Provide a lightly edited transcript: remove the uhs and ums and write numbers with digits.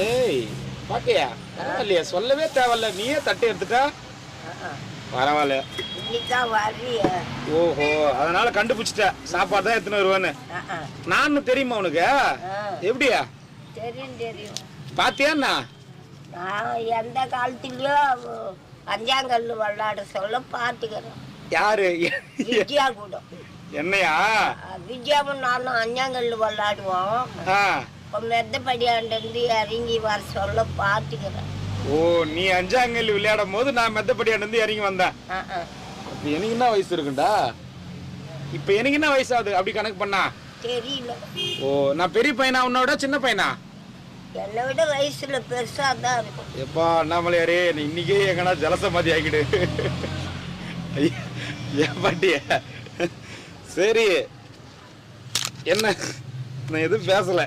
ஏய் பாக்கையா இல்லையா சொல்லவே தேவையில்ல நீயே தட்டி எடுத்துட்டா பரவாயில்ல. இன்னைக்குதான் வர்றிய. ஓஹோ அதனால கண்டுபிடிச்சிட்ட சாப்பாடு தான் எடுத்துன்னு வருவேன்னு. நான் தெரியுமா உனக்கு? எப்படியா தெரியும் தெரியும். பாத்தியாண்ணா நான் எந்த காலத்துலயும் அஞ்சாங்கல்லு விளையாட சொல்ல பாத்துக்கிறேன். யாரு? விஜயா கூட. என்னையா? விஜயாவும் நானும் அஞ்சாங்கல்லு விளையாடுவோம். மெத்தப்படியாண்டு இறங்கி வர சொல்ல பாத்துக்கிறேன். ஓ நீ அஞ்சாங்கல்லு விளையாடும் போது நான் மெத்தப்படியாண்டு இறங்கி வந்தேன். அப்ப எனக்கு என்ன வயசு இருக்குண்டா? இப்ப எனக்கு என்ன வயசு ஆகுது அப்படி கணக்கு பண்ணா? தெரியல. ஓ நான் பெரிய பையனா உன்னோட சின்ன பையனா? என்னை விட வயசுல பெருசா தான் இருக்கும். எப்பா அண்ணாமலையாரே நீ இன்னைக்கே எங்கன்னா ஜலசமாதி ஆகிடு. ஏன் பாட்டிய சரி என்ன நான் எதுவும் பேசல.